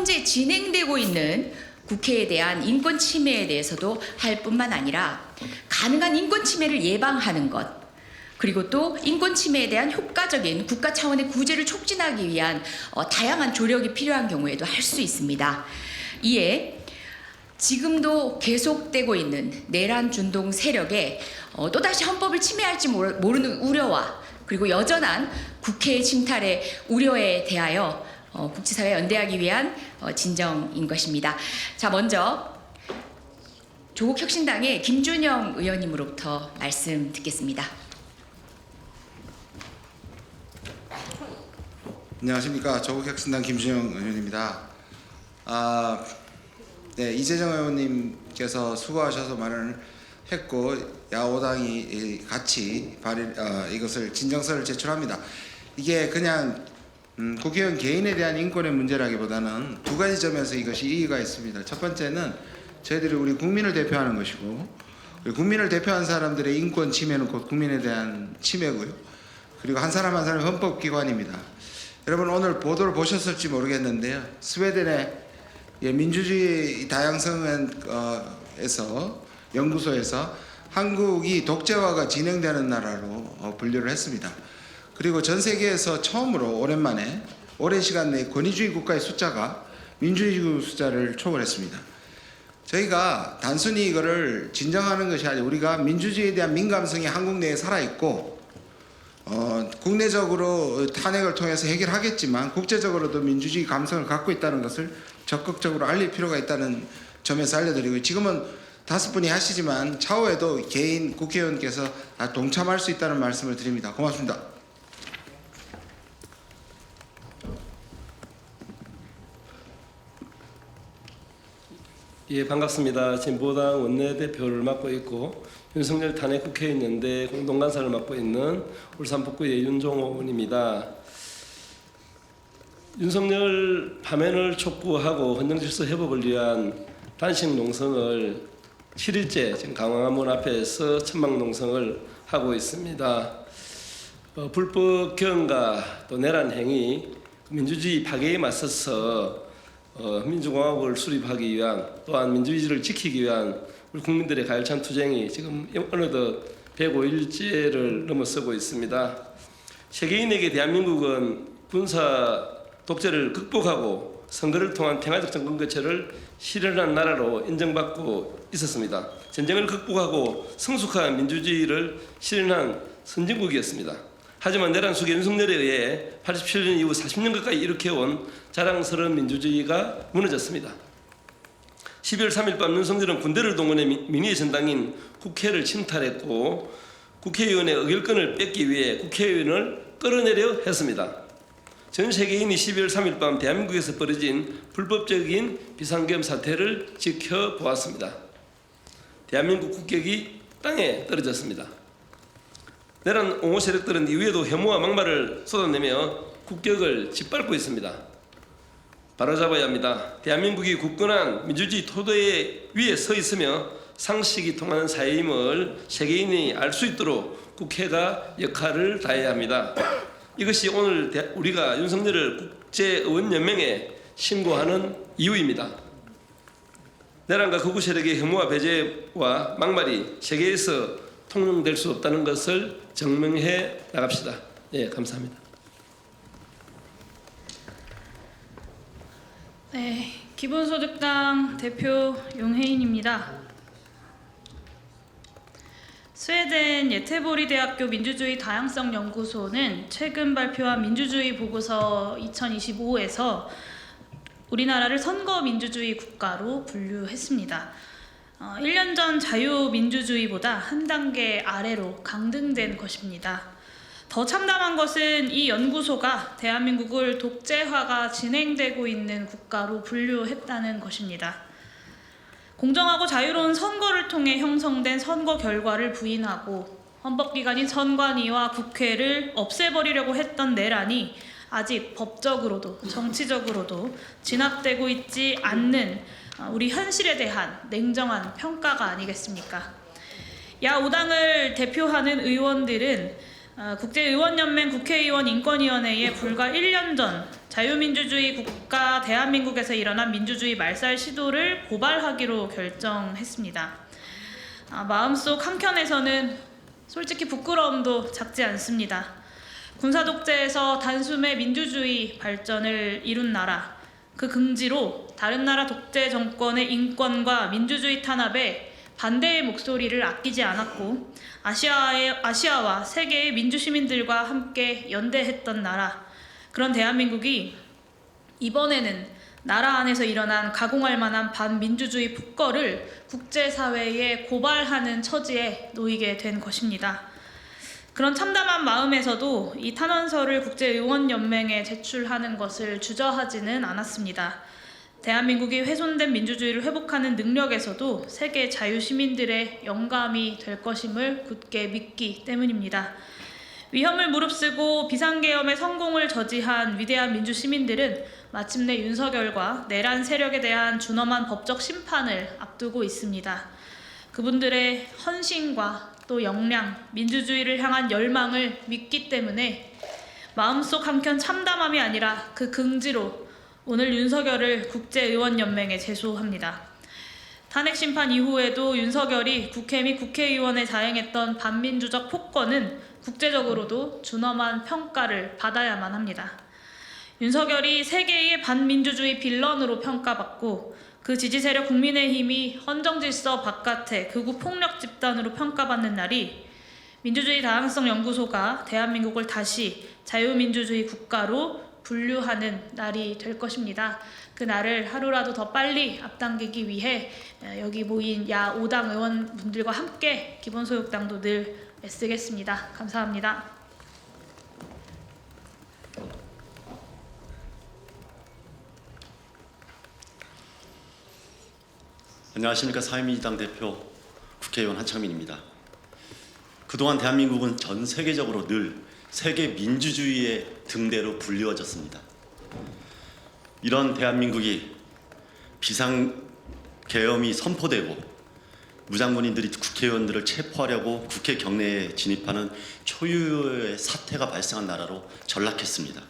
현재 진행되고 있는 국회에 대한 인권 침해에 대해서도 할 뿐만 아니라 가능한 인권 침해를 예방하는 것, 그리고 또 인권 침해에 대한 효과적인 국가 차원의 구제를 촉진하기 위한 다양한 조력이 필요한 경우에도 할 수 있습니다. 이에 지금도 계속되고 있는 내란 준동 세력에 또다시 헌법을 침해할지 모르는 우려와 그리고 여전한 국회의 침탈의 우려에 대하여 국제사회에 연대하기 위한 진정인 것입니다. 자, 먼저 조국혁신당의 김준영 의원님으로부터 말씀 듣겠습니다. 안녕하십니까. 조국혁신당 김준영 의원입니다. 네, 이재정 의원님께서 수고하셔서 말을 했고 야오당이 같이 이것을 진정서를 제출합니다. 이게 그냥 국회의원 개인에 대한 인권의 문제라기보다는 두 가지 점에서 이것이 이의가 있습니다. 첫 번째는 저희들이 우리 국민을 대표하는 것이고, 국민을 대표한 사람들의 인권 침해는 곧 국민에 대한 침해고요. 그리고 한 사람 한 사람이 헌법기관입니다. 여러분 오늘 보도를 보셨을지 모르겠는데요. 스웨덴의 민주주의 다양성에서 연구소에서 한국이 독재화가 진행되는 나라로 분류를 했습니다. 그리고 전 세계에서 처음으로 오랜만에 오랜 시간 내에 권위주의 국가의 숫자가 민주주의 숫자를 초월했습니다. 저희가 단순히 이거를 진정하는 것이 아니라 우리가 민주주의에 대한 민감성이 한국 내에 살아있고 국내적으로 탄핵을 통해서 해결하겠지만 국제적으로도 민주주의 감성을 갖고 있다는 것을 적극적으로 알릴 필요가 있다는 점에서 알려드리고, 지금은 5분이 하시지만 차후에도 개인 국회의원께서 다 동참할 수 있다는 말씀을 드립니다. 고맙습니다. 예, 반갑습니다. 진보당 원내대표를 맡고 있고 윤석열 탄핵 국회의원연대 공동간사를 맡고 있는 울산 북구의 윤종호 의원입니다. 윤석열 파면을 촉구하고 헌정질서 회복을 위한 단식 농성을 7일째 지금 강화문 앞에서 천막 농성을 하고 있습니다. 불법 경과 또 내란 행위, 민주주의 파괴에 맞서서 민주공화국을 수립하기 위한, 또한 민주주의를 지키기 위한 우리 국민들의 가열찬 투쟁이 지금 어느덧 105일째를 넘어서고 있습니다. 세계인에게 대한민국은 군사 독재를 극복하고 선거를 통한 평화적 정권 교체를 실현한 나라로 인정받고 있었습니다. 전쟁을 극복하고 성숙한 민주주의를 실현한 선진국이었습니다. 하지만 내란 속의 윤석열에 의해 87년 이후 40년 가까이 일으켜온 자랑스러운 민주주의가 무너졌습니다. 12월 3일 밤 윤석열은 군대를 동원해 민의의 전당인 국회를 침탈했고 국회의원의 의결권을 뺏기 위해 국회의원을 끌어내려 했습니다. 전 세계인이 12월 3일 밤 대한민국에서 벌어진 불법적인 비상계엄 사태를 지켜보았습니다. 대한민국 국격이 땅에 떨어졌습니다. 내란 옹호 세력들은 이후에도 혐오와 막말을 쏟아내며 국격을 짓밟고 있습니다. 바로잡아야 합니다. 대한민국이 굳건한 민주주의 토대 위에 서 있으며 상식이 통하는 사회임을 세계인이 알 수 있도록 국회가 역할을 다해야 합니다. 이것이 오늘 우리가 윤석열을 국제의원연맹에 신고하는 이유입니다. 내란과 극우 세력의 혐오와 배제와 막말이 세계에서 통용될 수 없다는 것을 증명해 나갑시다. 예, 감사합니다. 네, 기본소득당 대표 용혜인입니다. 스웨덴 예테보리 대학교 민주주의 다양성 연구소는 최근 발표한 민주주의 보고서 2025에서 우리나라를 선거 민주주의 국가로 분류했습니다. 1년 전 자유민주주의보다 한 단계 아래로 강등된 것입니다. 더 참담한 것은 이 연구소가 대한민국을 독재화가 진행되고 있는 국가로 분류했다는 것입니다. 공정하고 자유로운 선거를 통해 형성된 선거 결과를 부인하고 헌법기관인 선관위와 국회를 없애버리려고 했던 내란이 아직 법적으로도 정치적으로도 진압되고 있지 않는 우리 현실에 대한 냉정한 평가가 아니겠습니까? 야5당을 대표하는 의원들은 국제의원연맹 국회의원 인권위원회에 불과 1년 전 자유민주주의 국가 대한민국에서 일어난 민주주의 말살 시도를 고발하기로 결정했습니다. 마음속 한켠에서는 솔직히 부끄러움도 작지 않습니다. 군사 독재에서 단숨에 민주주의 발전을 이룬 나라, 그 긍지로 다른 나라 독재 정권의 인권과 민주주의 탄압에 반대의 목소리를 아끼지 않았고 아시아와 세계의 민주시민들과 함께 연대했던 나라, 그런 대한민국이 이번에는 나라 안에서 일어난 가공할 만한 반민주주의 폭거를 국제사회에 고발하는 처지에 놓이게 된 것입니다. 그런 참담한 마음에서도 이 탄원서를 국제의원연맹에 제출하는 것을 주저하지는 않았습니다. 대한민국이 훼손된 민주주의를 회복하는 능력에서도 세계 자유시민들의 영감이 될 것임을 굳게 믿기 때문입니다. 위험을 무릅쓰고 비상계엄의 성공을 저지한 위대한 민주시민들은 마침내 윤석열과 내란 세력에 대한 준엄한 법적 심판을 앞두고 있습니다. 그분들의 헌신과 또 역량, 민주주의를 향한 열망을 믿기 때문에 마음속 한켠 참담함이 아니라 그 긍지로 오늘 윤석열을 국제의원연맹에 제소합니다. 탄핵심판 이후에도 윤석열이 국회 및 국회의원에 자행했던 반민주적 폭거는 국제적으로도 준엄한 평가를 받아야만 합니다. 윤석열이 세계의 반민주주의 빌런으로 평가받고 그 지지세력 국민의힘이 헌정질서 바깥의 극우 폭력 집단으로 평가받는 날이 민주주의 다양성 연구소가 대한민국을 다시 자유민주주의 국가로 분류하는 날이 될 것입니다. 그 날을 하루라도 더 빨리 앞당기기 위해 여기 모인 야 5당 의원분들과 함께 기본소득당도 늘 애쓰겠습니다. 감사합니다. 안녕하십니까. 사회민주당 대표 국회의원 한창민입니다. 그동안 대한민국은 전 세계적으로 늘 세계 민주주의의 등대로 불리워졌습니다. 이런 대한민국이 비상계엄이 선포되고 무장군인들이 국회의원들을 체포하려고 국회 경내에 진입하는 초유의 사태가 발생한 나라로 전락했습니다.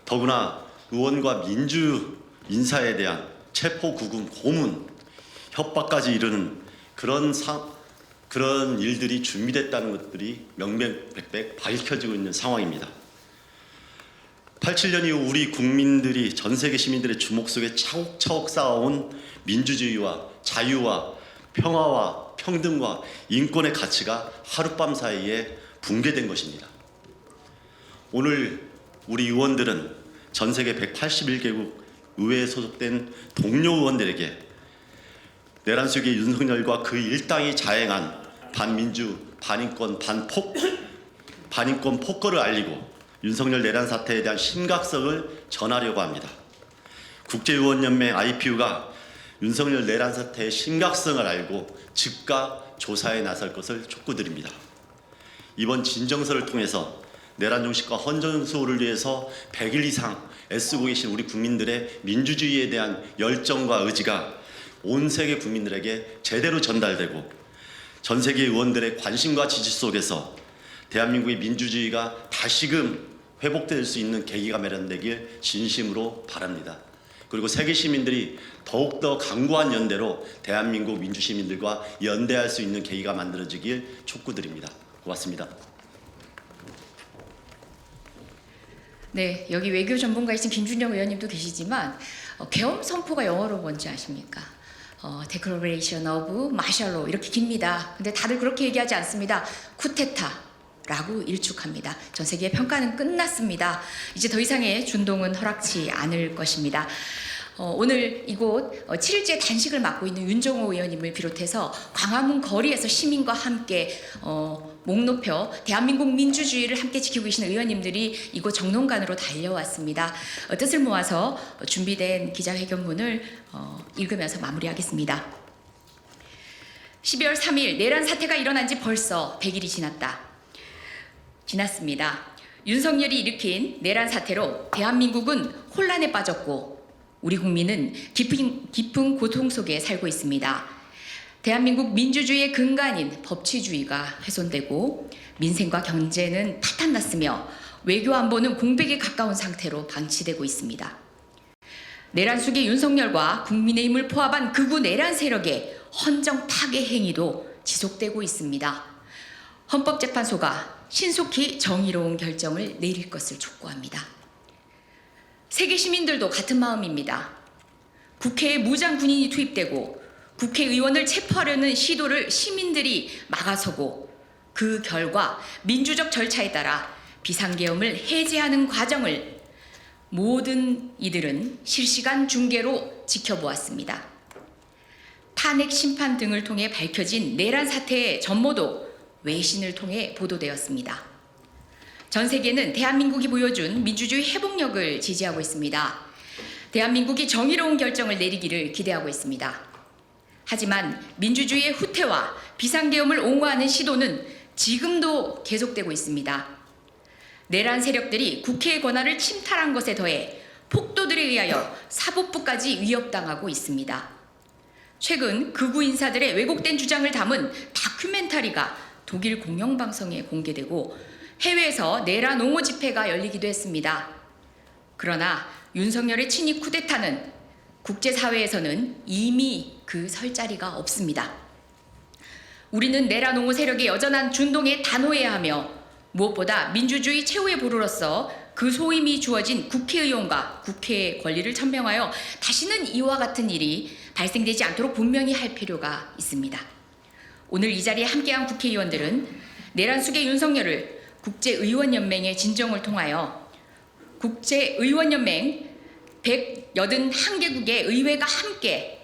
더구나 의원과 민주 인사에 대한 체포, 구금, 고문, 협박까지 이르는 그런 일들이 준비됐다는 것들이 명명백백 밝혀지고 있는 상황입니다. 87년 이후 우리 국민들이 전 세계 시민들의 주목 속에 차곡차곡 쌓아온 민주주의와 자유와 평화와 평등과 인권의 가치가 하룻밤 사이에 붕괴된 것입니다. 오늘 우리 의원들은 전 세계 181개국 의회에 소속된 동료 의원들에게 내란 속의 윤석열과 그 일당이 자행한 반민주, 반인권, 반인권 폭거를 알리고 윤석열 내란 사태에 대한 심각성을 전하려고 합니다. 국제의원연맹 IPU가 윤석열 내란 사태의 심각성을 알고 즉각 조사에 나설 것을 촉구드립니다. 이번 진정서를 통해서 내란 종식과 헌정수호를 위해서 100일 이상 애쓰고 계신 우리 국민들의 민주주의에 대한 열정과 의지가 온 세계 국민들에게 제대로 전달되고 전 세계 의원들의 관심과 지지 속에서 대한민국의 민주주의가 다시금 회복될 수 있는 계기가 마련되길 진심으로 바랍니다. 그리고 세계 시민들이 더욱더 강고한 연대로 대한민국 민주시민들과 연대할 수 있는 계기가 만들어지길 촉구드립니다. 고맙습니다. 네, 여기 외교 전문가이신 김준영 의원님도 계시지만 계엄 선포가 영어로 뭔지 아십니까? Declaration of Martial Law 이렇게 깁니다. 근데 다들 그렇게 얘기하지 않습니다. 쿠데타라고 일축합니다. 전 세계의 평가는 끝났습니다. 이제 더 이상의 준동은 허락치 않을 것입니다. 오늘 이곳 7일째 단식을 맡고 있는 윤정호 의원님을 비롯해서 광화문 거리에서 시민과 함께 목 높여 대한민국 민주주의를 함께 지키고 계시는 의원님들이 이곳 정론관으로 달려왔습니다. 뜻을 모아서 준비된 기자회견문을 읽으면서 마무리하겠습니다. 12월 3일 내란 사태가 일어난 지 벌써 100일이 지났습니다. 윤석열이 일으킨 내란 사태로 대한민국은 혼란에 빠졌고 우리 국민은 깊은 고통 속에 살고 있습니다. 대한민국 민주주의의 근간인 법치주의가 훼손되고 민생과 경제는 파탄났으며 외교 안보는 공백에 가까운 상태로 방치되고 있습니다. 내란 속의 윤석열과 국민의힘을 포함한 극우 내란 세력의 헌정 파괴 행위도 지속되고 있습니다. 헌법재판소가 신속히 정의로운 결정을 내릴 것을 촉구합니다. 세계 시민들도 같은 마음입니다. 국회에 무장 군인이 투입되고 국회의원을 체포하려는 시도를 시민들이 막아서고 그 결과 민주적 절차에 따라 비상계엄을 해제하는 과정을 모든 이들은 실시간 중계로 지켜보았습니다. 탄핵 심판 등을 통해 밝혀진 내란 사태의 전모도 외신을 통해 보도되었습니다. 전 세계는 대한민국이 보여준 민주주의 회복력을 지지하고 있습니다. 대한민국이 정의로운 결정을 내리기를 기대하고 있습니다. 하지만 민주주의의 후퇴와 비상계엄을 옹호하는 시도는 지금도 계속되고 있습니다. 내란 세력들이 국회의 권한을 침탈한 것에 더해 폭도들에 의하여 사법부까지 위협당하고 있습니다. 최근 극우 인사들의 왜곡된 주장을 담은 다큐멘터리가 독일 공영방송에 공개되고 해외에서 내란 옹호 집회가 열리기도 했습니다. 그러나 윤석열의 친위 쿠데타는 국제사회에서는 이미 그 설 자리가 없습니다. 우리는 내란 옹호 세력의 여전한 준동에 단호해야 하며 무엇보다 민주주의 최후의 보루로서 그 소임이 주어진 국회의원과 국회의 권리를 천명하여 다시는 이와 같은 일이 발생되지 않도록 분명히 할 필요가 있습니다. 오늘 이 자리에 함께한 국회의원들은 내란 속의 윤석열을 국제의원연맹의 진정을 통하여 국제의원연맹 181개국의 의회가 함께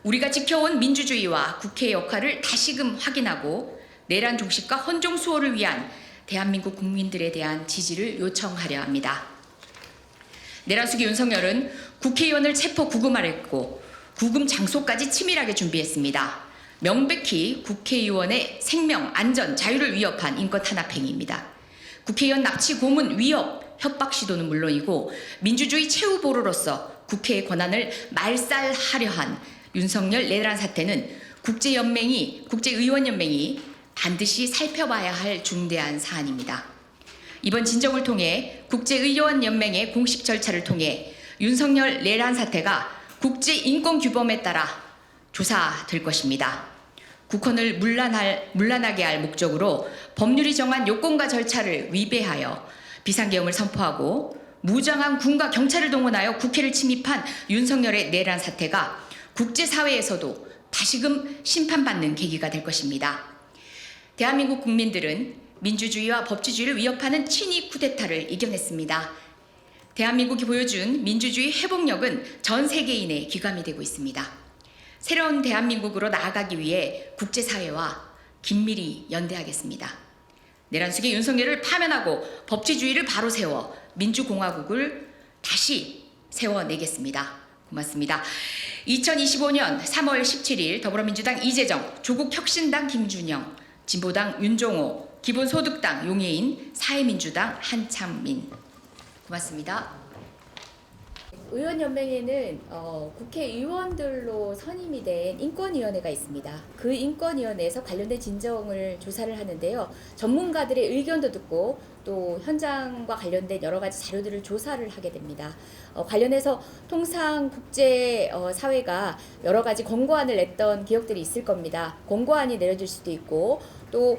우리가 지켜온 민주주의와 국회의 역할을 다시금 확인하고 내란 종식과 헌정 수호를 위한 대한민국 국민들에 대한 지지를 요청하려 합니다. 내란 속의 윤석열은 국회의원을 체포 구금하랬고 구금 장소까지 치밀하게 준비했습니다. 명백히 국회의원의 생명, 안전, 자유를 위협한 인권 탄압 행위입니다. 국회의원 납치, 고문, 위협, 협박 시도는 물론이고 민주주의 최후 보루로서 국회의 권한을 말살하려 한 윤석열 내란 사태는 국제의원연맹이 반드시 살펴봐야 할 중대한 사안입니다. 이번 진정을 통해 국제의원연맹의 공식 절차를 통해 윤석열 내란 사태가 국제인권규범에 따라 조사될 것입니다. 국헌을 문란하게 할 목적으로 법률이 정한 요건과 절차를 위배하여 비상계엄을 선포하고 무장한 군과 경찰을 동원하여 국회를 침입한 윤석열의 내란 사태가 국제사회에서도 다시금 심판받는 계기가 될 것입니다. 대한민국 국민들은 민주주의와 법치주의를 위협하는 친위 쿠데타를 이겨냈습니다. 대한민국이 보여준 민주주의 회복력은 전 세계인의 귀감이 되고 있습니다. 새로운 대한민국으로 나아가기 위해 국제사회와 긴밀히 연대하겠습니다. 내란 속의 윤석열을 파면하고 법치주의를 바로 세워 민주공화국을 다시 세워내겠습니다. 고맙습니다. 2025년 3월 17일 더불어민주당 이재정, 조국혁신당 김준영, 진보당 윤종호, 기본소득당 용해인, 사회민주당 한창민. 고맙습니다. 의원연맹에는 국회의원들로 선임이 된 인권위원회가 있습니다. 그 인권위원회에서 관련된 진정을 조사를 하는데요. 전문가들의 의견도 듣고 또 현장과 관련된 여러 가지 자료들을 조사를 하게 됩니다. 관련해서 통상 국제사회가 여러 가지 권고안을 냈던 기억들이 있을 겁니다. 권고안이 내려질 수도 있고 또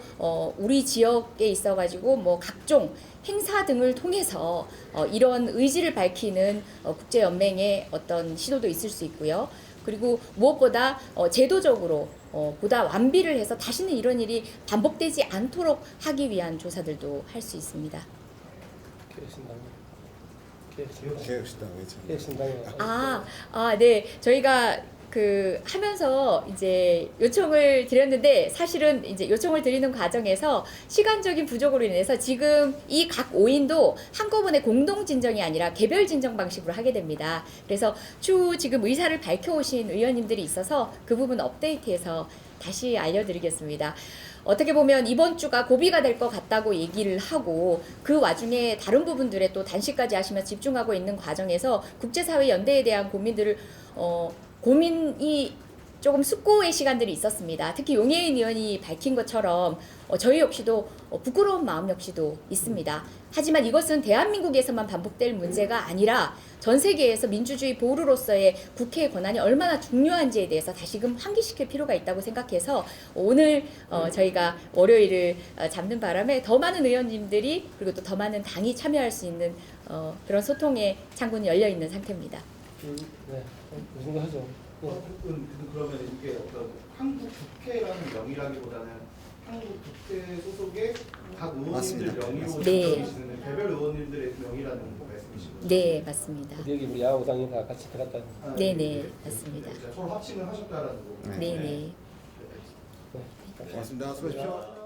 우리 지역에 있어가지고 뭐 각종 행사 등을 통해서 이런 의지를 밝히는 국제연맹의 어떤 시도도 있을 수 있고요. 그리고 무엇보다 제도적으로 보다 완비를 해서 다시는 이런 일이 반복되지 않도록 하기 위한 조사들도 할 수 있습니다. 네. 저희가 하면서 이제 요청을 드렸는데 사실은 이제 요청을 드리는 과정에서 시간적인 부족으로 인해서 지금 이 각 5인도 한꺼번에 공동 진정이 아니라 개별 진정 방식으로 하게 됩니다. 그래서 추후 지금 의사를 밝혀오신 의원님들이 있어서 그 부분 업데이트해서 다시 알려드리겠습니다. 어떻게 보면 이번 주가 고비가 될 것 같다고 얘기를 하고 그 와중에 다른 부분들에 또 단식까지 하시면서 집중하고 있는 과정에서 국제사회 연대에 대한 고민들을 고민이 조금 숙고의 시간들이 있었습니다. 특히 용혜인 의원이 밝힌 것처럼 저희 역시도 부끄러운 마음 역시도 있습니다. 하지만 이것은 대한민국에서만 반복될 문제가 아니라 전 세계에서 민주주의 보루로서의 국회의 권한이 얼마나 중요한지에 대해서 다시금 환기시킬 필요가 있다고 생각해서 오늘 저희가 월요일을 잡는 바람에 더 많은 의원님들이 그리고 또 더 많은 당이 참여할 수 있는 그런 소통의 창구는 열려 있는 상태입니다. 네, 그 정도 하죠. 그러면 이게 어떤 한국 국회라는 명의라기보다는 한국 국회 소속의 각 의원님들 맞습니다. 명의로 네. 정해지는 개별 의원님들의 명의라는 말씀이신 거죠? 네, 맞습니다. 여기 우리 야구당이 다 같이 들어갔다. 아, 네네, 맞습니다. 서로 합심을 하셨다라는 거고. 네네. 고맙습니다. 수고하십시오.